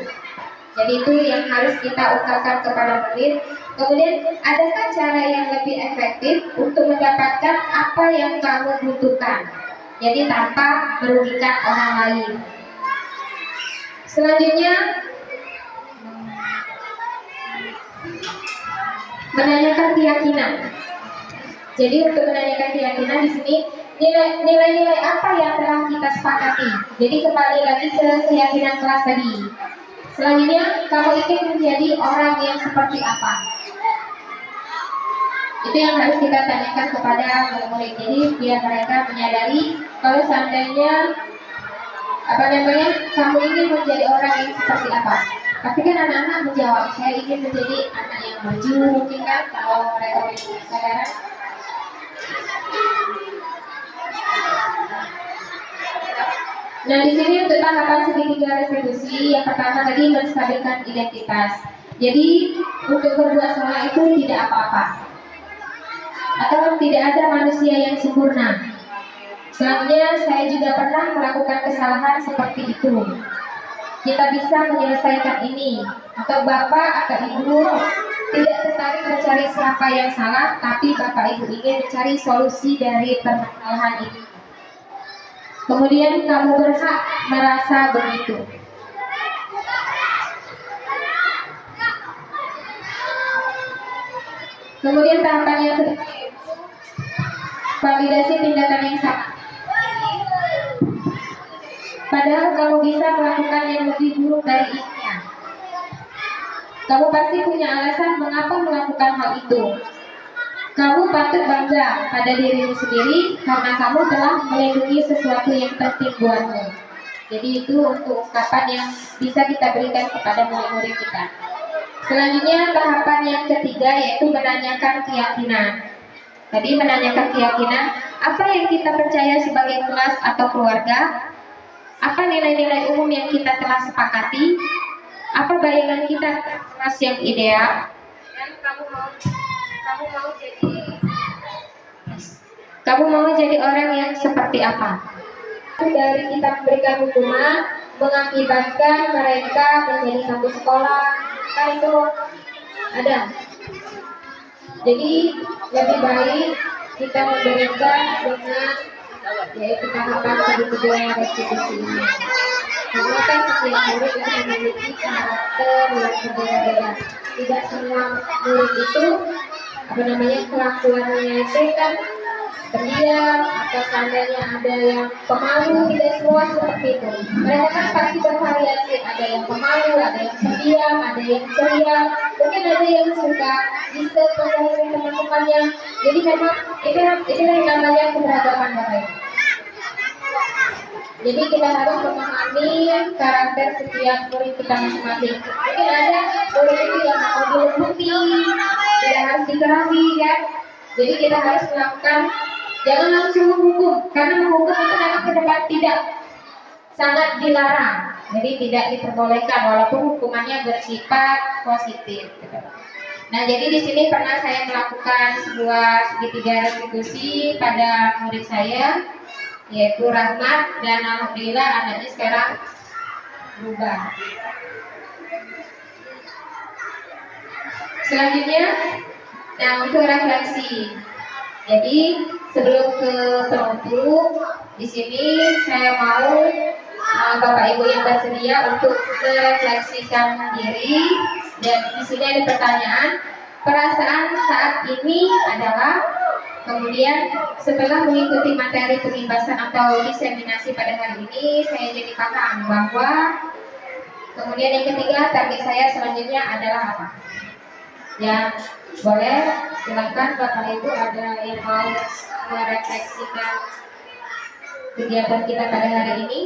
Jadi itu yang harus kita ungkapkan kepada murid. Kemudian adakah cara yang lebih efektif untuk mendapatkan apa yang kamu butuhkan? Jadi tanpa merugikan orang lain. Selanjutnya menanyakan keyakinan. Jadi untuk menanyakan keyakinan di sini nilai-nilai apa yang telah kita sepakati. Jadi kembali lagi ke keyakinan kelas tadi. Selanjutnya kamu ingin menjadi orang yang seperti apa? Itu yang harus kita tanyakan kepada murid-murid. Jadi biar mereka menyadari kalau seandainya kamu ingin menjadi orang yang seperti apa. Pasti kan anak-anak menjawab, saya ingin menjadi anak yang maju, mungkin kan kalau mereka sadar. Nah di sini untuk tahapan segitiga restitusi yang pertama tadi menstabilkan identitas. Jadi untuk berbuat salah itu tidak apa-apa, atau tidak ada manusia yang sempurna. Selanjutnya saya juga pernah melakukan kesalahan seperti itu. Kita bisa menyelesaikan ini. Atau bapak atau ibu tidak tertarik mencari siapa yang salah, tapi bapak ibu ingin mencari solusi dari permasalahan ini. Kemudian kamu berhak merasa begitu. Kemudian tahapan yang kedua, validasi tindakan yang salah. Padahal kamu bisa melakukan yang lebih buruk dari ini. Kamu pasti punya alasan mengapa melakukan hal itu. Kamu patut bangga pada dirimu sendiri karena kamu telah melindungi sesuatu yang penting buatmu. Jadi itu untuk ungkapan yang bisa kita berikan kepada murid-murid kita. Selanjutnya tahapan yang ketiga yaitu menanyakan keyakinan. Tadi menanyakan keyakinan, apa yang kita percaya sebagai kelas atau keluarga? Apa nilai-nilai umum yang kita telah sepakati? Apa bayangan kita kelas yang ideal? Dan kamu mau jadi orang yang seperti apa? Dari kita memberikan hukuman mengakibatkan mereka menjadi satu sekolah, kan itu ada. Jadi lebih baik kita memberikan dengan yaitu tahapan segitiga restitusi ini. Karena kan setiap murid itu memiliki karakter yang berbeda-beda. Tidak semua murid itu kelakuannya itu kan pendiam atau seandainya ada yang pemalu, tidak semua seperti itu. Mereka kan pasti bervariasi, ada yang pemalu, ada yang pendiam, ada yang ceria, mungkin ada yang suka bisa menjadi teman-temannya. Jadi memang itu yang namanya keberagaman Bapak Ibu. Jadi kita harus memahami karakter setiap murid kita masing-masing. Mungkin ada murid itu yang mau dilembuti, tidak harus dikerasi kan. Jadi kita harus melakukan, jangan langsung menghukum, karena menghukum itu memang ke depan tidak sangat dilarang. Jadi tidak diperbolehkan walaupun hukumannya bersifat positif. Nah, jadi di sini pernah saya melakukan sebuah segitiga restitusi pada murid saya, yaitu Rahmat, dan alhamdulillah anaknya sekarang berubah. Selanjutnya, nah untuk refleksi. Jadi sebelum ke penutup, di sini saya mau Bapak Ibu yang bersedia untuk merefleksikan diri, dan di sini ada pertanyaan. Perasaan saat ini adalah, kemudian setelah mengikuti materi pengimbasan atau diseminasi pada hari ini, saya jadi paham bahwa, kemudian yang ketiga, target saya selanjutnya adalah apa? Ya, boleh silakan Bapak Ibu, ada yang mau merefleksikan kegiatan kita pada hari ini?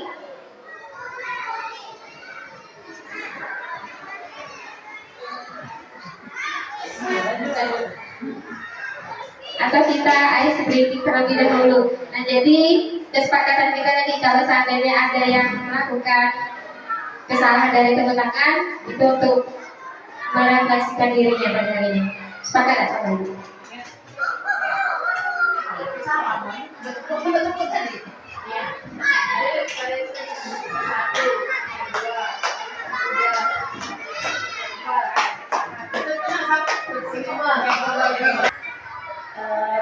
Atau kita ice breaking terlebih dahulu. Nah, jadi kesepakatan kita nanti kalau seandainya ada yang melakukan kesalahan dari teman-teman, itu untuk merefleksikan dirinya pada hari ini. Sepakat tak sama ibu?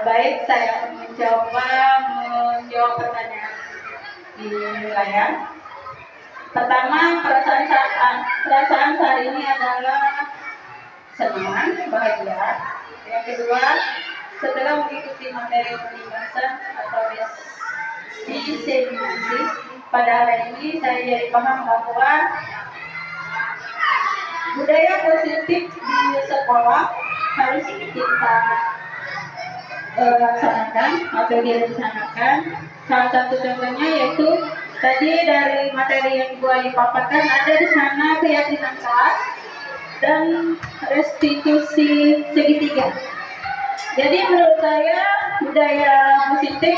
Baik, saya akan mencoba menjawab pertanyaan di layar. Pertama, perasaan saat ini adalah senang, bahagia. Yang kedua, setelah mengikuti materi pengimbasan atau diseminasi pada hari ini, saya jadi paham bahwa budaya positif di sekolah harus kita laksanakan atau direncanakan. Salah satu contohnya yaitu tadi dari materi yang Ibu Ayu paparkan, ada di sana keyakinan kelas dan restitusi segitiga. Jadi menurut saya budaya positif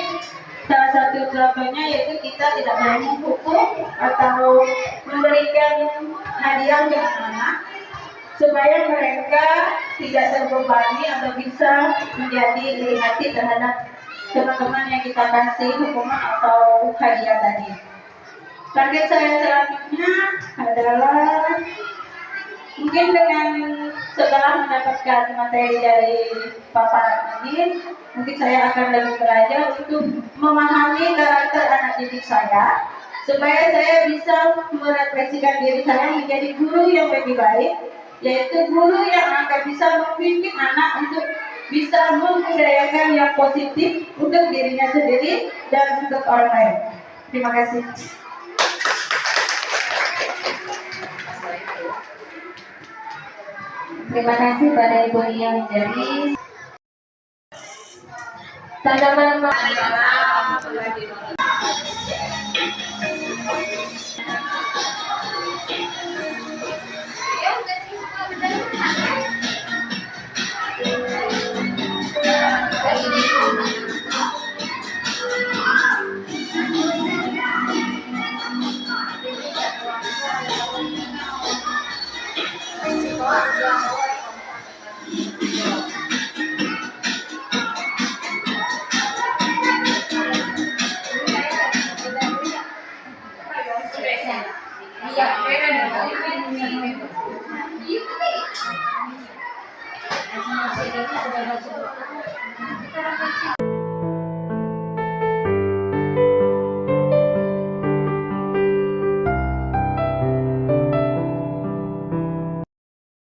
salah satu contohnya yaitu kita tidak boleh menghukum atau memberikan hadiah untuk anak-anak supaya mereka tidak terbebani atau bisa menjadi iri hati terhadap teman-teman yang kita kasih hukuman atau hadiah tadi. Target saya selanjutnya adalah mungkin dengan setelah mendapatkan materi dari paparan ini, mungkin saya akan lebih belajar untuk memahami karakter anak didik saya, supaya saya bisa merefleksikan diri saya menjadi guru yang lebih baik, yaitu guru yang akan bisa membimbing anak untuk bisa membudayakan yang positif untuk dirinya sendiri dan untuk orang lain. Terima kasih. Terima kasih pada Ibu yang menjadi tanaman. Iya,